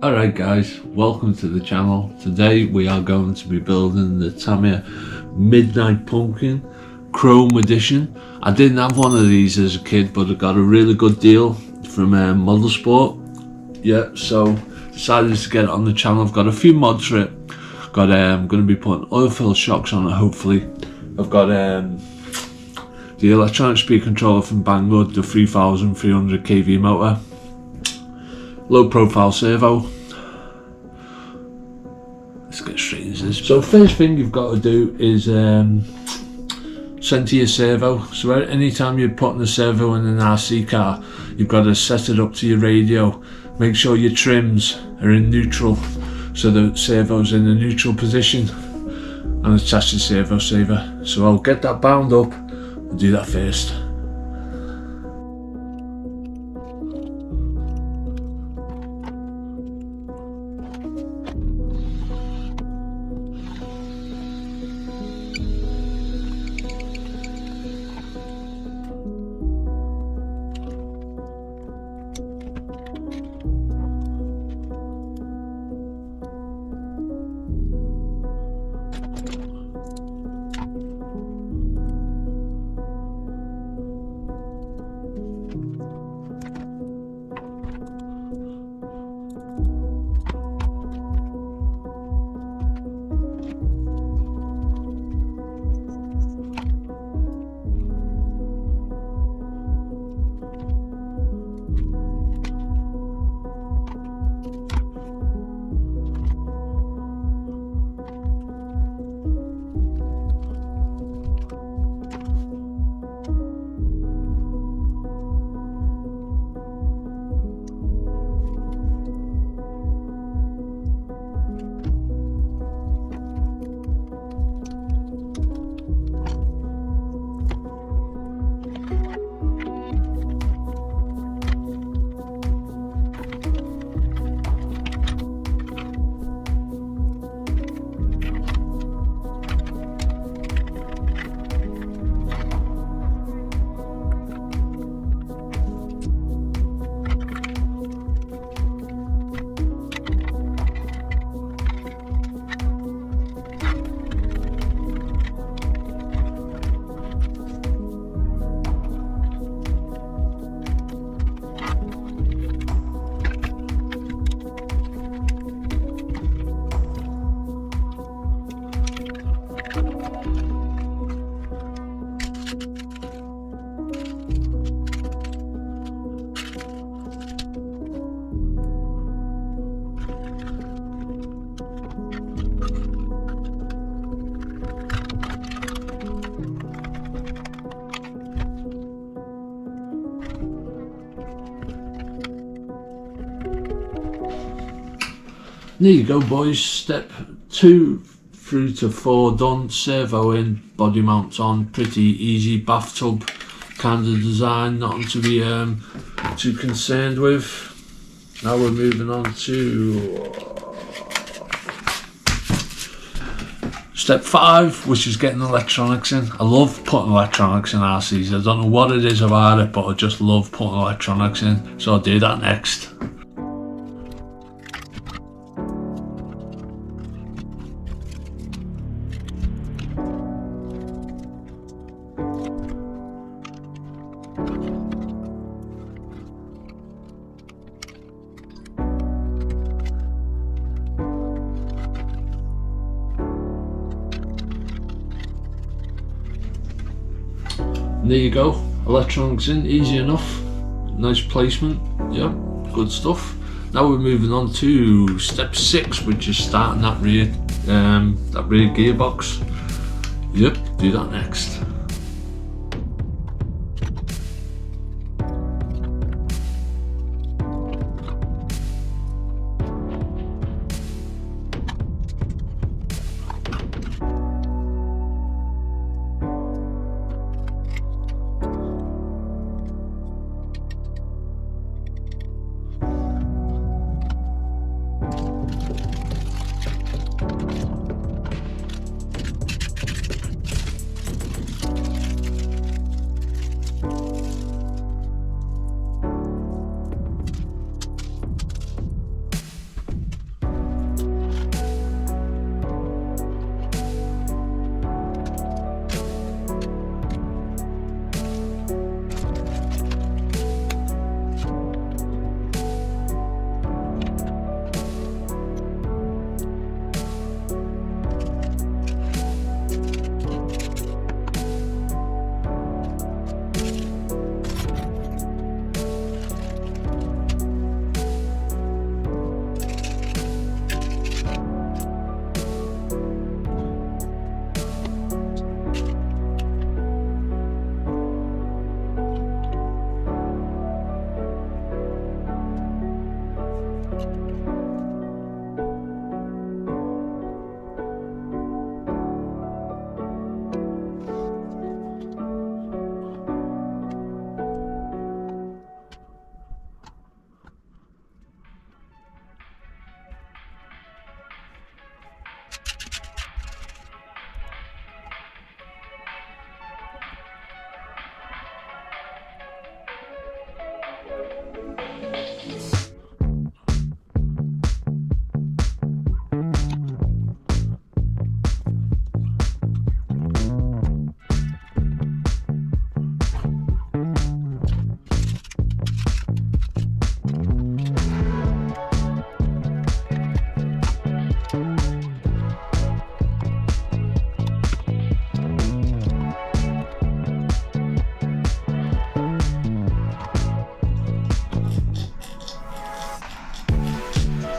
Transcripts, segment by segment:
Alright guys, welcome to the channel. Today we are going to be building the Tamiya Midnight Pumpkin Chrome Edition. I didn't have one of these as a kid, but I got a really good deal from Modelsport. Yeah, so decided to get it on the channel. I've got a few mods for it. I'm going to be putting oil-filled shocks on it hopefully. I've got the electronic speed controller from Banggood, the 3300 kV motor. Low profile servo. Let's get straight into this. So first thing you've got to do is center your servo. So anytime you're putting a servo in an RC car, you've got to set it up to your radio. Make sure your trims are in neutral, so the servo's in a neutral position, and attach the servo saver. So I'll get that bound up and do that first. There you go boys, step 2 through to 4 done. Servo in, body mounts on, pretty easy bathtub kind of design, nothing to be too concerned with. Now we're moving on to step 5, which is getting electronics in. I love putting electronics in RCs. I don't know what it is about it, but I just love putting electronics in, so I'll do that next. And there you go, electronics in, easy enough, nice placement, yeah, good stuff. Now we're moving on to step 6, which is starting that rear gearbox. Yep, do that next.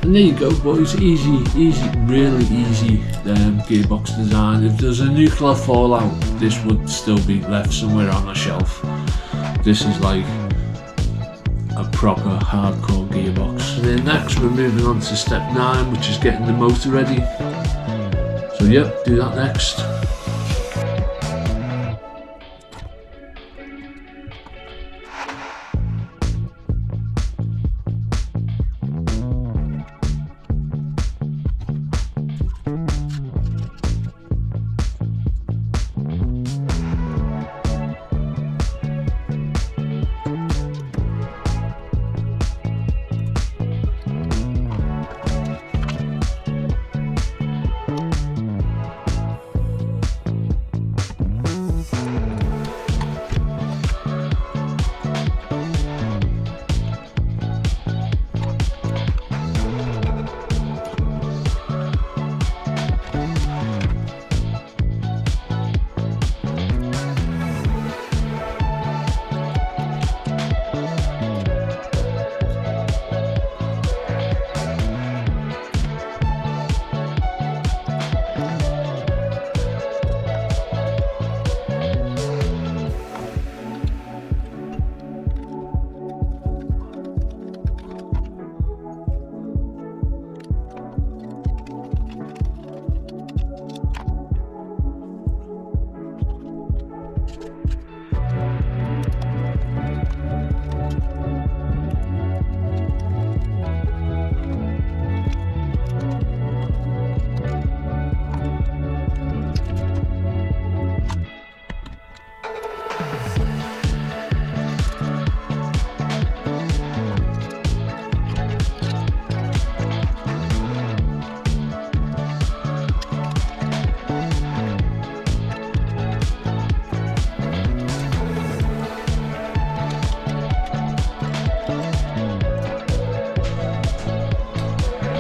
And there you go, boys. Easy, really easy gearbox design. If there's a nuclear fallout, this would still be left somewhere on a shelf. This is like a proper hardcore gearbox. And then next we're moving on to step 9, which is getting the motor ready. So yep, do that next.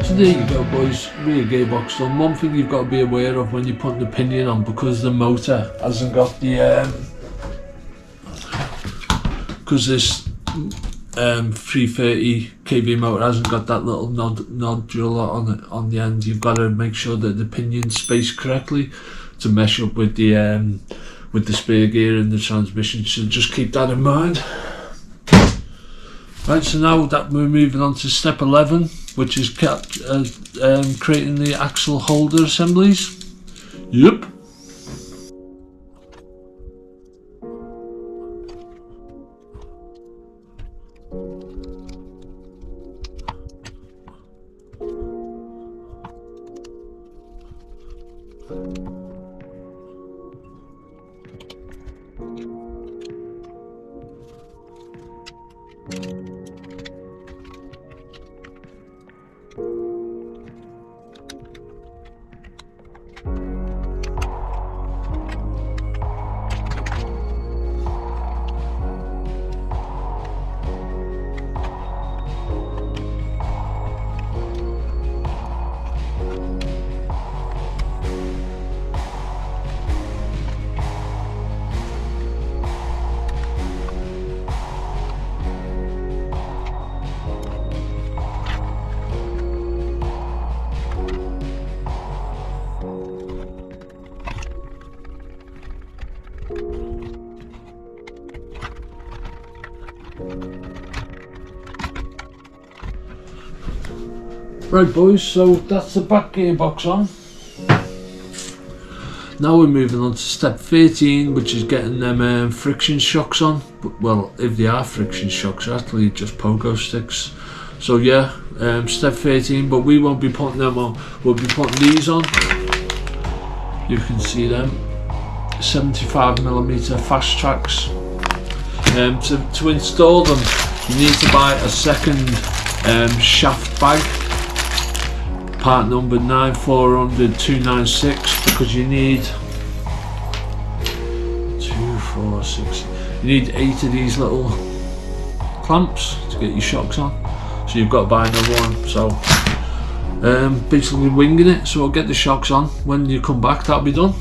So there you go, boys, rear gearbox done. One thing you've got to be aware of when you're putting the pinion on, because the motor hasn't got the because this 330 kV motor hasn't got that little nodule on the end, you've got to make sure that the pinion's spaced correctly to mesh up with the spare gear and the transmission, so just keep that in mind. Right, so now that we're moving on to step 11, which is creating the axle holder assemblies. Yep. Right, boys, so that's the back gearbox on. Now we're moving on to step 13, which is getting them friction shocks on. But, well, if they are friction shocks, actually just pogo sticks. So yeah, step 13, but we won't be putting them on. We'll be putting these on. You can see them, 75mm fast tracks. To install them, You need to buy a second shaft bag, part number 9400296, because you need 2, 4, 6. You need 8 of these little clamps to get your shocks on. So you've got to buy another one. So basically winging it. So I'll get the shocks on. When you come back, that'll be done.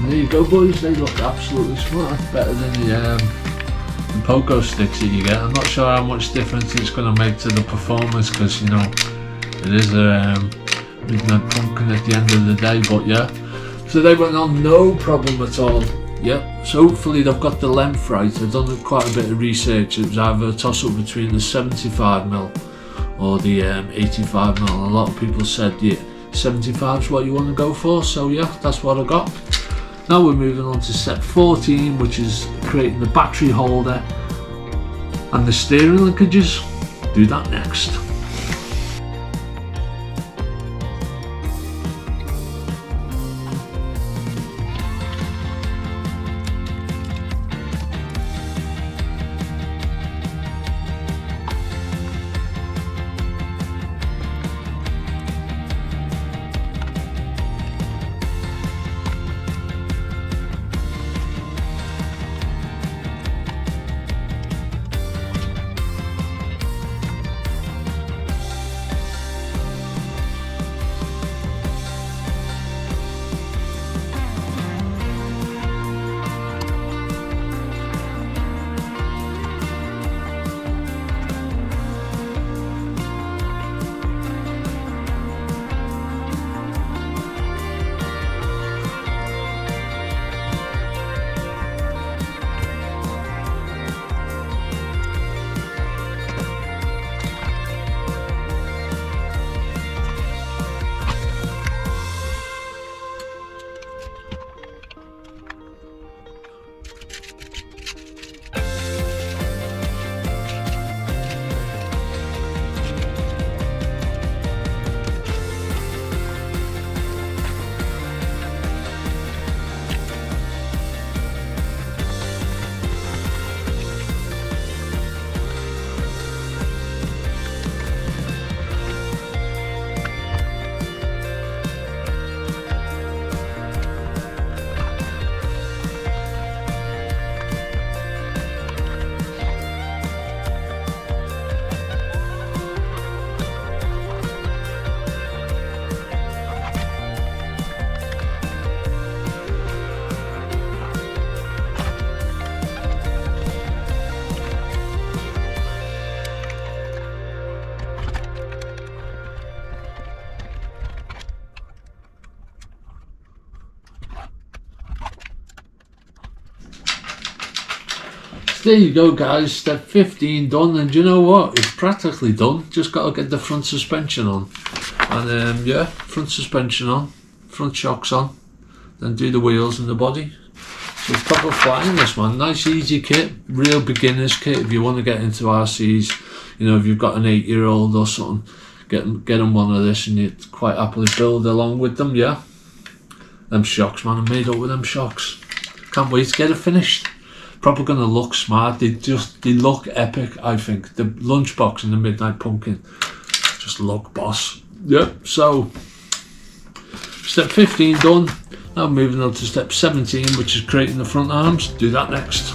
There you go, boys, they look absolutely smart, better than the pogo sticks that you get. I'm not sure how much difference it's going to make to the performance, because you know it is a Midnight Pumpkin at the end of the day. But yeah, so they went on no problem at all. Yep, so hopefully they've got the length right. I've done quite a bit of research. It was either a toss up between the 75mm or the 85mm. A lot of people said yeah, 75 is what you want to go for, so yeah, that's what I got. Now we're moving on to step 14, which is creating the battery holder and the steering linkages. Do that next. there you go guys, step 15 done, and you know what, it's practically done. Just got to get the front suspension on, and yeah, front suspension on, front shocks on, then do the wheels and the body. So it's proper flying, this man. Nice easy kit, real beginner's kit if you want to get into RCs. You know, if you've got an 8-year-old or something, get them one of this and you'd quite happily build along with them. Yeah, them shocks, man, I'm made up with them shocks. Can't wait to get it finished. Probably gonna look smart. They look epic, I think. The lunchbox and the Midnight Pumpkin just look boss. Yep. So step 15 done. Now moving on to step 17, which is creating the front arms. Do that next.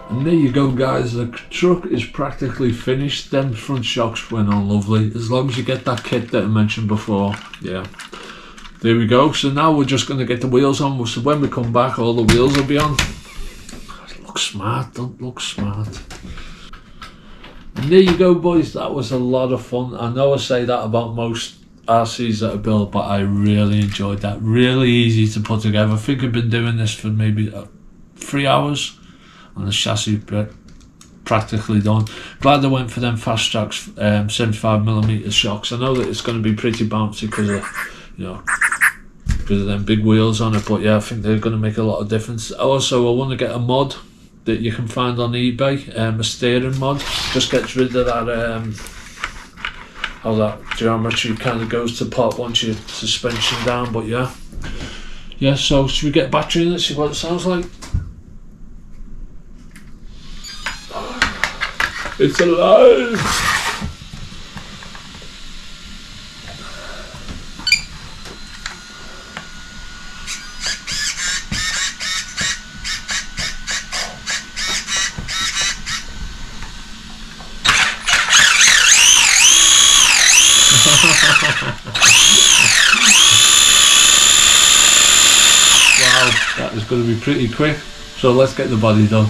And there you go guys, the truck is practically finished. Them front shocks went on lovely, as long as you get that kit that I mentioned before. Yeah, there we go. So now we're just going to get the wheels on, so when we come back all the wheels will be on. Look smart, don't look smart. And there you go boys, that was a lot of fun. I know I say that about most RCs that I built, but I really enjoyed that. Really easy to put together. I think I've been doing this for maybe 3 hours, and the chassis bit practically done. Glad I went for them fast tracks 75mm shocks. I know that it's going to be pretty bouncy because of, you know, because of them big wheels on it, but yeah, I think they're going to make a lot of difference. Also, I want to get a mod that you can find on eBay, a steering mod. Just gets rid of that how that geometry kind of goes to pot once your suspension down. But yeah, so should we get a battery in it, see what it sounds like? It's alive! Wow, that is going to be pretty quick. So let's get the body done.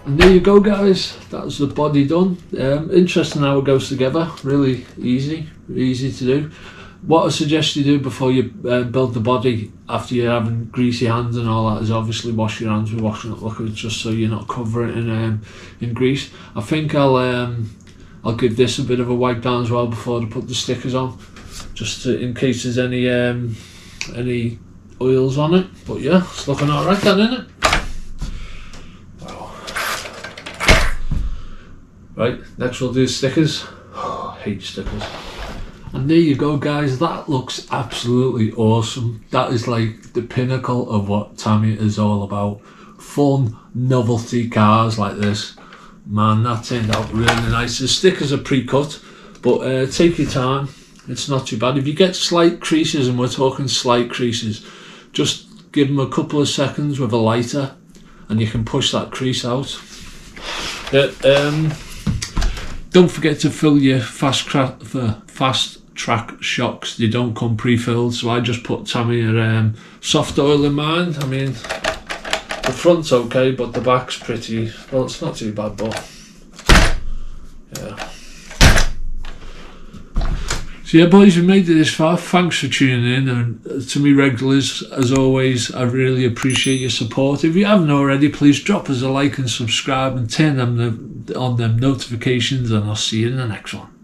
And there you go, guys, that's the body done. Interesting how it goes together, really easy to do. What I suggest you do before you build the body, after you're having greasy hands and all that, is obviously wash your hands with washing up liquid, just so you're not covering it in grease. I think I'll give this a bit of a wipe down as well before I put the stickers on, just in case there's any oils on it. But yeah, it's looking alright then, isn't it? Right, next we'll do stickers. Oh, I hate stickers. And there you go, guys, that looks absolutely awesome. That is like the pinnacle of what Tamiya is all about. Fun, novelty cars like this. Man, that turned out really nice. The stickers are pre-cut, but take your time. It's not too bad. If you get slight creases, and we're talking slight creases, just give them a couple of seconds with a lighter and you can push that crease out. Don't forget to fill your fast track shocks. They don't come pre-filled, so I just put Tamiya soft oil in mine. I mean, the front's okay, but the back's pretty, well, it's not too bad, but yeah. So yeah, boys, we made it this far. Thanks for tuning in, and to me regulars, as always, I really appreciate your support. If you haven't already, please drop us a like and subscribe and turn on them notifications, and I'll see you in the next one.